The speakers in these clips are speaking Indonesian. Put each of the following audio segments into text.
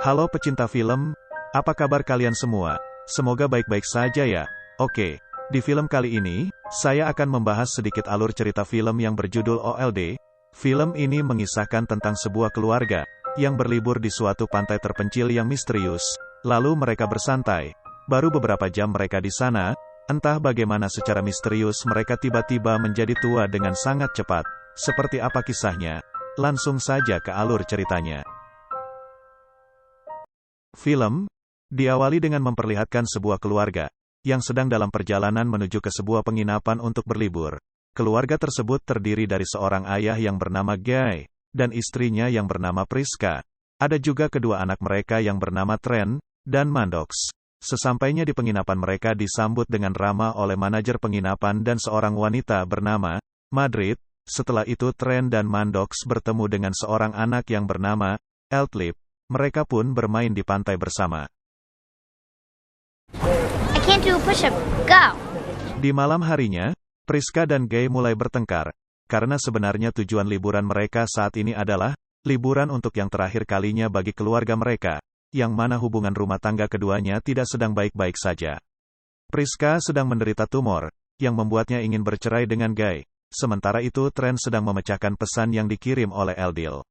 Halo pecinta film, apa kabar kalian semua? Semoga baik-baik saja ya. Oke, di film kali ini, saya akan membahas sedikit alur cerita film yang berjudul OLD. Film ini mengisahkan tentang sebuah keluarga yang berlibur di suatu pantai terpencil yang misterius. Lalu mereka bersantai. Baru beberapa jam mereka di sana, entah bagaimana secara misterius mereka tiba-tiba menjadi tua dengan sangat cepat. Seperti apa kisahnya? Langsung saja ke alur ceritanya. Film diawali dengan memperlihatkan sebuah keluarga yang sedang dalam perjalanan menuju ke sebuah penginapan untuk berlibur. Keluarga tersebut terdiri dari seorang ayah yang bernama Guy dan istrinya yang bernama Priska. Ada juga kedua anak mereka yang bernama Trent dan Maddox. Sesampainya di penginapan mereka disambut dengan ramah oleh manajer penginapan dan seorang wanita bernama Madrid. Setelah itu Trent dan Maddox bertemu dengan seorang anak yang bernama Eltlip. Mereka pun bermain di pantai bersama. I can't do a push-up. Go! Di malam harinya, Priska dan Guy mulai bertengkar, karena sebenarnya tujuan liburan mereka saat ini adalah liburan untuk yang terakhir kalinya bagi keluarga mereka, yang mana hubungan rumah tangga keduanya tidak sedang baik-baik saja. Priska sedang menderita tumor, yang membuatnya ingin bercerai dengan Guy. Sementara itu Trent sedang memecahkan pesan yang dikirim oleh Eldil.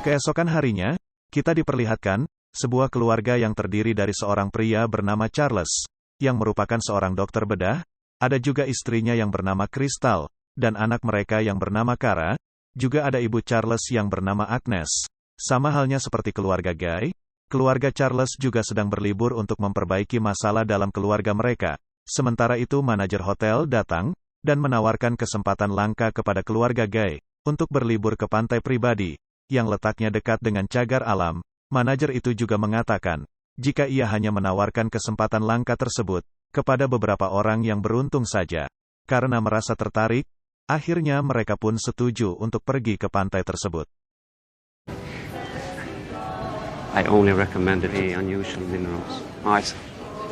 Keesokan harinya, kita diperlihatkan sebuah keluarga yang terdiri dari seorang pria bernama Charles, yang merupakan seorang dokter bedah, ada juga istrinya yang bernama Crystal, dan anak mereka yang bernama Kara, juga ada ibu Charles yang bernama Agnes. Sama halnya seperti keluarga Guy, keluarga Charles juga sedang berlibur untuk memperbaiki masalah dalam keluarga mereka. Sementara itu manajer hotel datang, dan menawarkan kesempatan langka kepada keluarga Guy, untuk berlibur ke pantai pribadi yang letaknya dekat dengan cagar alam. Manajer itu juga mengatakan, jika ia hanya menawarkan kesempatan langka tersebut kepada beberapa orang yang beruntung saja. Karena merasa tertarik, akhirnya mereka pun setuju untuk pergi ke pantai tersebut. I only recommended the unusual minerals. Nice.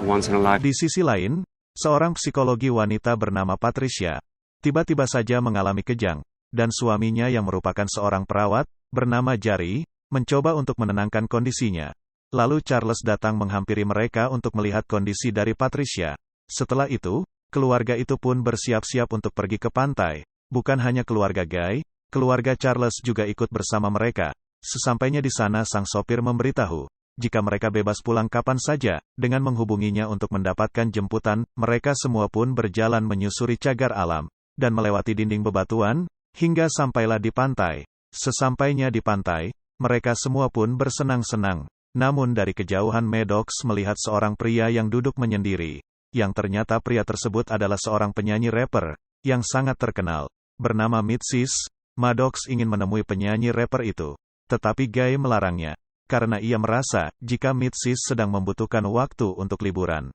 Once in a life. Di sisi lain, seorang psikologi wanita bernama Patricia tiba-tiba saja mengalami kejang, dan suaminya yang merupakan seorang perawat bernama Jari, mencoba untuk menenangkan kondisinya. Lalu Charles datang menghampiri mereka untuk melihat kondisi dari Patricia. Setelah itu, keluarga itu pun bersiap-siap untuk pergi ke pantai. Bukan hanya keluarga Guy, keluarga Charles juga ikut bersama mereka. Sesampainya di sana sang sopir memberitahu, jika mereka bebas pulang kapan saja, dengan menghubunginya untuk mendapatkan jemputan. Mereka semua pun berjalan menyusuri cagar alam, dan melewati dinding bebatuan, hingga sampailah di pantai. Sesampainya di pantai, mereka semua pun bersenang-senang. Namun dari kejauhan Maddox melihat seorang pria yang duduk menyendiri, yang ternyata pria tersebut adalah seorang penyanyi rapper, yang sangat terkenal, bernama Midsis. Maddox ingin menemui penyanyi rapper itu, tetapi Guy melarangnya, karena ia merasa, jika Midsis sedang membutuhkan waktu untuk liburan.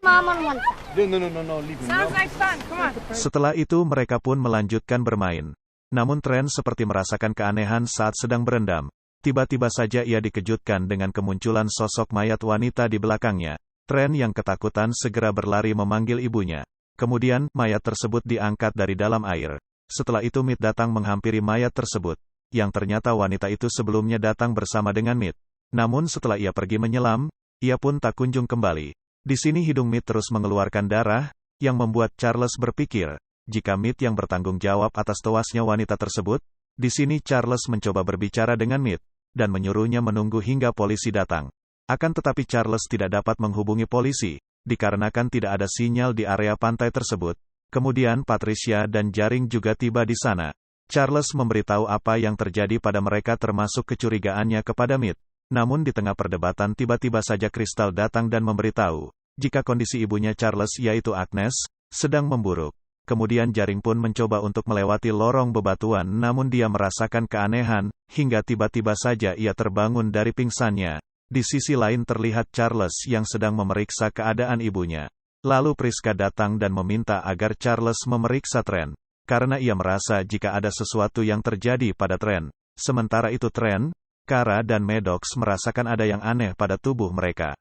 Mom on one. No, leave him. Sounds like fun. Come on. Setelah itu mereka pun melanjutkan bermain. Namun Trent seperti merasakan keanehan saat sedang berendam. Tiba-tiba saja ia dikejutkan dengan kemunculan sosok mayat wanita di belakangnya. Trent yang ketakutan segera berlari memanggil ibunya. Kemudian, mayat tersebut diangkat dari dalam air. Setelah itu Mid datang menghampiri mayat tersebut, yang ternyata wanita itu sebelumnya datang bersama dengan Mid. Namun setelah ia pergi menyelam, ia pun tak kunjung kembali. Di sini hidung Mid terus mengeluarkan darah, yang membuat Charles berpikir, jika Mid yang bertanggung jawab atas tewasnya wanita tersebut. Di sini Charles mencoba berbicara dengan Mid, dan menyuruhnya menunggu hingga polisi datang. Akan tetapi Charles tidak dapat menghubungi polisi, dikarenakan tidak ada sinyal di area pantai tersebut. Kemudian Patricia dan Jaring juga tiba di sana. Charles memberitahu apa yang terjadi pada mereka termasuk kecurigaannya kepada Mid. Namun di tengah perdebatan tiba-tiba saja Crystal datang dan memberitahu, jika kondisi ibunya Charles yaitu Agnes, sedang memburuk. Kemudian Jaring pun mencoba untuk melewati lorong bebatuan namun dia merasakan keanehan, hingga tiba-tiba saja ia terbangun dari pingsannya. Di sisi lain terlihat Charles yang sedang memeriksa keadaan ibunya. Lalu Priska datang dan meminta agar Charles memeriksa Trent, karena ia merasa jika ada sesuatu yang terjadi pada Trent. Sementara itu Trent, Kara dan Maddox merasakan ada yang aneh pada tubuh mereka.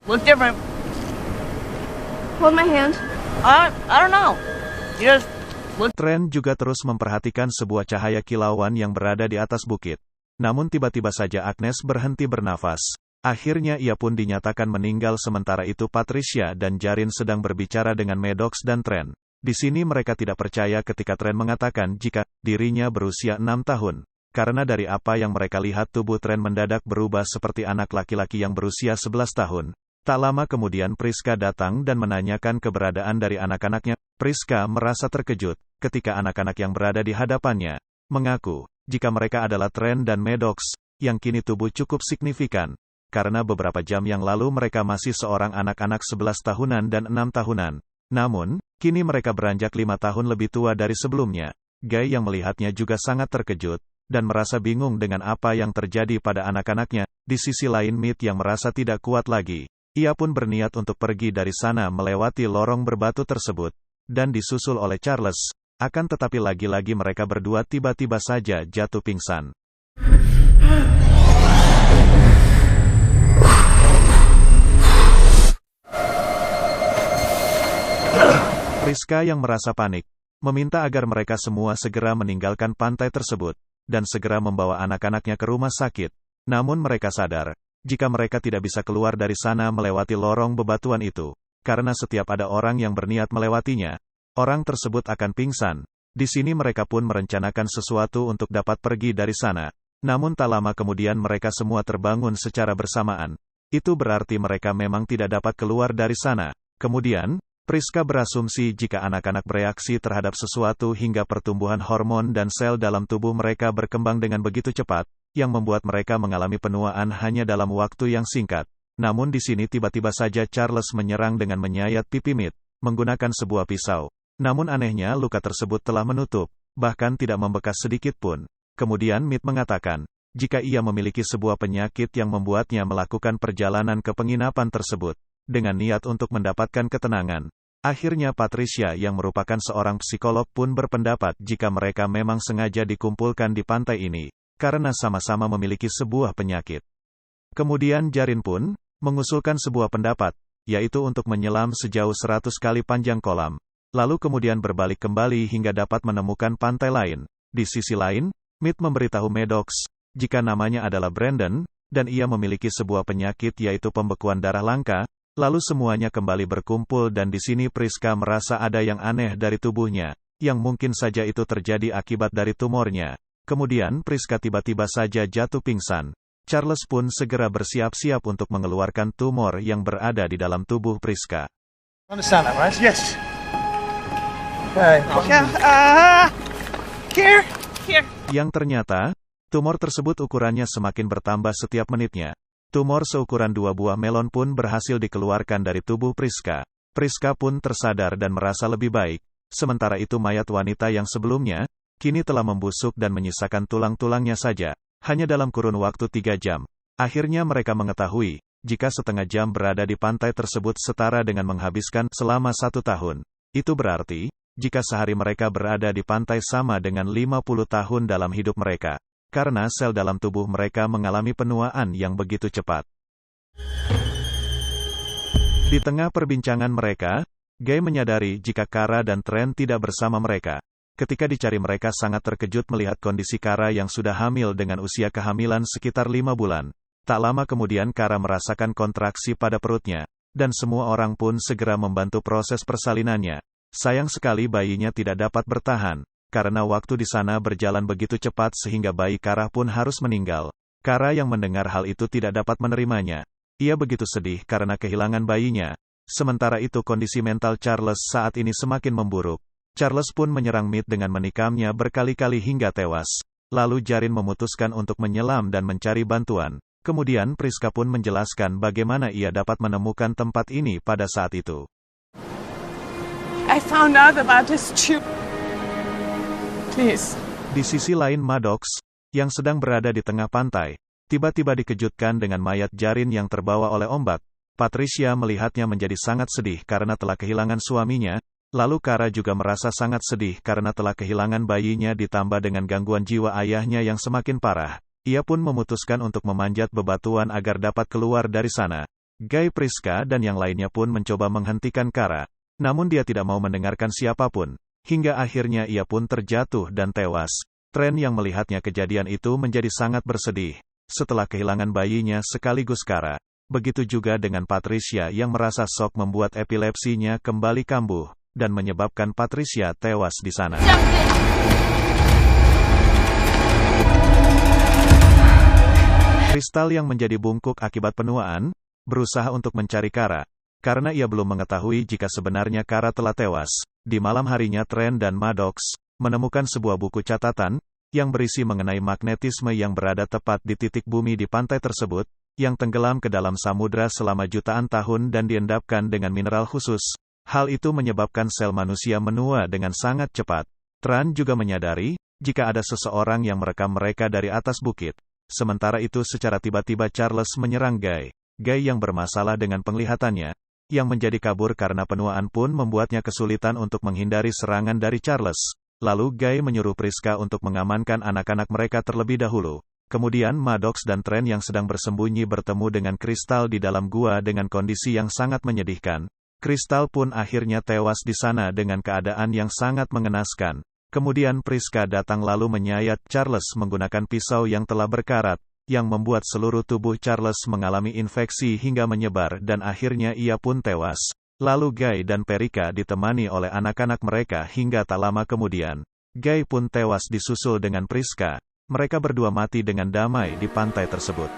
What's different? Hold my hand. I don't know. You just Trent juga terus memperhatikan sebuah cahaya kilauan yang berada di atas bukit. Namun tiba-tiba saja Agnes berhenti bernafas. Akhirnya ia pun dinyatakan meninggal sementara itu Patricia dan Jarin sedang berbicara dengan Maddox dan Trent. Di sini mereka tidak percaya ketika Trent mengatakan jika dirinya berusia 6 tahun. Karena dari apa yang mereka lihat tubuh Trent mendadak berubah seperti anak laki-laki yang berusia 11 tahun. Tak lama kemudian Priska datang dan menanyakan keberadaan dari anak-anaknya. Priska merasa terkejut ketika anak-anak yang berada di hadapannya mengaku jika mereka adalah Trent dan Maddox, yang kini tubuh cukup signifikan. Karena beberapa jam yang lalu mereka masih seorang anak-anak 11 tahunan dan 6 tahunan. Namun, kini mereka beranjak 5 tahun lebih tua dari sebelumnya. Guy yang melihatnya juga sangat terkejut, dan merasa bingung dengan apa yang terjadi pada anak-anaknya. Di sisi lain Mead yang merasa tidak kuat lagi. Ia pun berniat untuk pergi dari sana melewati lorong berbatu tersebut, dan disusul oleh Charles. Akan tetapi lagi-lagi mereka berdua tiba-tiba saja jatuh pingsan. Priska yang merasa panik, meminta agar mereka semua segera meninggalkan pantai tersebut, dan segera membawa anak-anaknya ke rumah sakit. Namun mereka sadar, jika mereka tidak bisa keluar dari sana melewati lorong bebatuan itu, karena setiap ada orang yang berniat melewatinya, orang tersebut akan pingsan. Di sini mereka pun merencanakan sesuatu untuk dapat pergi dari sana. Namun tak lama kemudian mereka semua terbangun secara bersamaan. Itu berarti mereka memang tidak dapat keluar dari sana. Kemudian, Priska berasumsi jika anak-anak bereaksi terhadap sesuatu hingga pertumbuhan hormon dan sel dalam tubuh mereka berkembang dengan begitu cepat, yang membuat mereka mengalami penuaan hanya dalam waktu yang singkat. Namun di sini tiba-tiba saja Charles menyerang dengan menyayat pipi Mead, menggunakan sebuah pisau. Namun anehnya luka tersebut telah menutup, bahkan tidak membekas sedikit pun. Kemudian Mead mengatakan, jika ia memiliki sebuah penyakit yang membuatnya melakukan perjalanan ke penginapan tersebut, dengan niat untuk mendapatkan ketenangan. Akhirnya Patricia yang merupakan seorang psikolog pun berpendapat jika mereka memang sengaja dikumpulkan di pantai ini, karena sama-sama memiliki sebuah penyakit. Kemudian Jarin pun mengusulkan sebuah pendapat, yaitu untuk menyelam sejauh 100 kali panjang kolam, lalu kemudian berbalik kembali hingga dapat menemukan pantai lain. Di sisi lain, Mead memberitahu Maddox, jika namanya adalah Brandon, dan ia memiliki sebuah penyakit yaitu pembekuan darah langka. Lalu semuanya kembali berkumpul dan di sini Priska merasa ada yang aneh dari tubuhnya, yang mungkin saja itu terjadi akibat dari tumornya. Kemudian Priska tiba-tiba saja jatuh pingsan. Charles pun segera bersiap-siap untuk mengeluarkan tumor yang berada di dalam tubuh Priska. Understand that, right? Yes. Okay. Here. Yang ternyata, tumor tersebut ukurannya semakin bertambah setiap menitnya. Tumor seukuran 2 buah melon pun berhasil dikeluarkan dari tubuh Priska. Priska pun tersadar dan merasa lebih baik. Sementara itu mayat wanita yang sebelumnya, kini telah membusuk dan menyisakan tulang-tulangnya saja. Hanya dalam kurun waktu 3 jam. Akhirnya mereka mengetahui, jika setengah jam berada di pantai tersebut setara dengan menghabiskan selama 1 tahun. Itu berarti, jika sehari mereka berada di pantai sama dengan 50 tahun dalam hidup mereka. Karena sel dalam tubuh mereka mengalami penuaan yang begitu cepat. Di tengah perbincangan mereka, Guy menyadari jika Kara dan Trent tidak bersama mereka. Ketika dicari mereka sangat terkejut melihat kondisi Kara yang sudah hamil dengan usia kehamilan sekitar 5 bulan. Tak lama kemudian Kara merasakan kontraksi pada perutnya, dan semua orang pun segera membantu proses persalinannya. Sayang sekali bayinya tidak dapat bertahan. Karena waktu di sana berjalan begitu cepat sehingga bayi Kara pun harus meninggal. Kara yang mendengar hal itu tidak dapat menerimanya. Ia begitu sedih karena kehilangan bayinya. Sementara itu kondisi mental Charles saat ini semakin memburuk. Charles pun menyerang Mead dengan menikamnya berkali-kali hingga tewas. Lalu Jarin memutuskan untuk menyelam dan mencari bantuan. Kemudian Priska pun menjelaskan bagaimana ia dapat menemukan tempat ini pada saat itu. I found out about this tube. Please. Di sisi lain Maddox, yang sedang berada di tengah pantai, tiba-tiba dikejutkan dengan mayat Jarin yang terbawa oleh ombak. Patricia melihatnya menjadi sangat sedih karena telah kehilangan suaminya, lalu Kara juga merasa sangat sedih karena telah kehilangan bayinya ditambah dengan gangguan jiwa ayahnya yang semakin parah. Ia pun memutuskan untuk memanjat bebatuan agar dapat keluar dari sana. Guy, Priska dan yang lainnya pun mencoba menghentikan Kara, namun dia tidak mau mendengarkan siapapun. hingga akhirnya ia pun terjatuh dan tewas. Trent yang melihatnya kejadian itu menjadi sangat bersedih, setelah kehilangan bayinya sekaligus Kara. Begitu juga dengan Patricia yang merasa shock membuat epilepsinya kembali kambuh, dan menyebabkan Patricia tewas di sana. Crystal yang menjadi bungkuk akibat penuaan, berusaha untuk mencari Kara, karena ia belum mengetahui jika sebenarnya Kara telah tewas. Di malam harinya Trent dan Maddox menemukan sebuah buku catatan, yang berisi mengenai magnetisme yang berada tepat di titik bumi di pantai tersebut, yang tenggelam ke dalam samudra selama jutaan tahun dan diendapkan dengan mineral khusus. Hal itu menyebabkan sel manusia menua dengan sangat cepat. Trent juga menyadari, jika ada seseorang yang merekam mereka dari atas bukit. Sementara itu secara tiba-tiba Charles menyerang Guy. Guy yang bermasalah dengan penglihatannya, yang menjadi kabur karena penuaan pun membuatnya kesulitan untuk menghindari serangan dari Charles. Lalu Guy menyuruh Priska untuk mengamankan anak-anak mereka terlebih dahulu. Kemudian Maddox dan Trent yang sedang bersembunyi bertemu dengan Crystal di dalam gua dengan kondisi yang sangat menyedihkan. Crystal pun akhirnya tewas di sana dengan keadaan yang sangat mengenaskan. Kemudian Priska datang lalu menyayat Charles menggunakan pisau yang telah berkarat, yang membuat seluruh tubuh Charles mengalami infeksi hingga menyebar dan akhirnya ia pun tewas. Lalu Guy dan Perica ditemani oleh anak-anak mereka hingga tak lama kemudian. Guy pun tewas disusul dengan Priska. Mereka berdua mati dengan damai di pantai tersebut.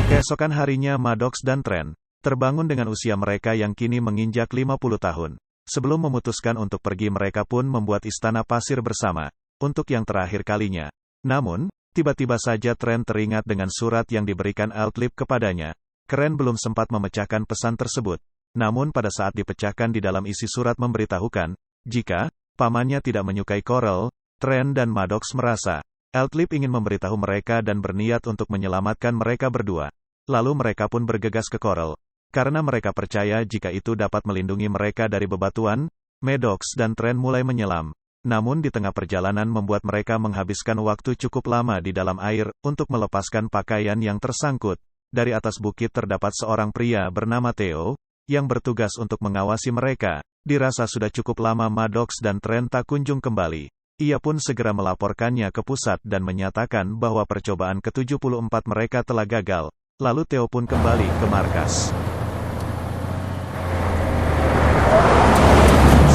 Keesokan harinya Maddox dan Trent terbangun dengan usia mereka yang kini menginjak 50 tahun. Sebelum memutuskan untuk pergi mereka pun membuat istana pasir bersama, untuk yang terakhir kalinya. Namun, tiba-tiba saja Trent teringat dengan surat yang diberikan Eltlip kepadanya. Keren belum sempat memecahkan pesan tersebut. Namun pada saat dipecahkan di dalam isi surat memberitahukan, jika pamannya tidak menyukai Coral, Trent dan Maddox merasa, Eltlip ingin memberitahu mereka dan berniat untuk menyelamatkan mereka berdua. Lalu mereka pun bergegas ke Coral. Karena mereka percaya jika itu dapat melindungi mereka dari bebatuan, Maddox dan Trent mulai menyelam. Namun di tengah perjalanan membuat mereka menghabiskan waktu cukup lama di dalam air, untuk melepaskan pakaian yang tersangkut. Dari atas bukit terdapat seorang pria bernama Theo, yang bertugas untuk mengawasi mereka. Dirasa sudah cukup lama Maddox dan Trent tak kunjung kembali. Ia pun segera melaporkannya ke pusat dan menyatakan bahwa percobaan ke-74 mereka telah gagal. Lalu Theo pun kembali ke markas.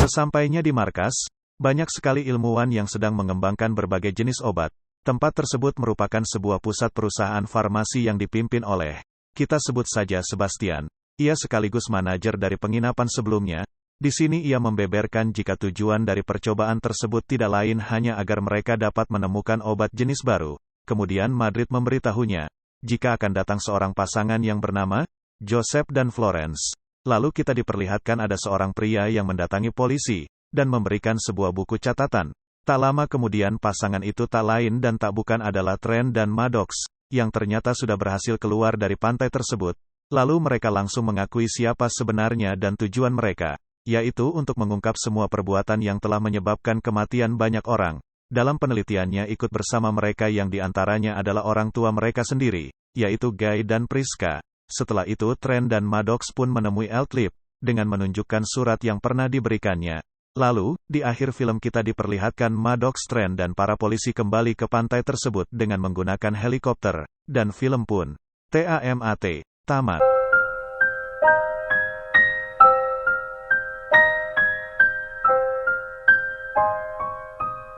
Sesampainya di markas, banyak sekali ilmuwan yang sedang mengembangkan berbagai jenis obat. Tempat tersebut merupakan sebuah pusat perusahaan farmasi yang dipimpin oleh, kita sebut saja Sebastian. Ia sekaligus manajer dari penginapan sebelumnya. Di sini ia membeberkan jika tujuan dari percobaan tersebut tidak lain hanya agar mereka dapat menemukan obat jenis baru. Kemudian Madrid memberitahunya, jika akan datang seorang pasangan yang bernama Joseph dan Florence. Lalu kita diperlihatkan ada seorang pria yang mendatangi polisi, dan memberikan sebuah buku catatan. Tak lama kemudian pasangan itu tak lain dan tak bukan adalah Trent dan Maddox, yang ternyata sudah berhasil keluar dari pantai tersebut. Lalu mereka langsung mengakui siapa sebenarnya dan tujuan mereka, yaitu untuk mengungkap semua perbuatan yang telah menyebabkan kematian banyak orang. Dalam penelitiannya ikut bersama mereka yang diantaranya adalah orang tua mereka sendiri, yaitu Guy dan Priska. Setelah itu Trent dan Maddox pun menemui Eltlip, dengan menunjukkan surat yang pernah diberikannya. Lalu, di akhir film kita diperlihatkan Maddox, Trent dan para polisi kembali ke pantai tersebut dengan menggunakan helikopter, dan film pun tamat.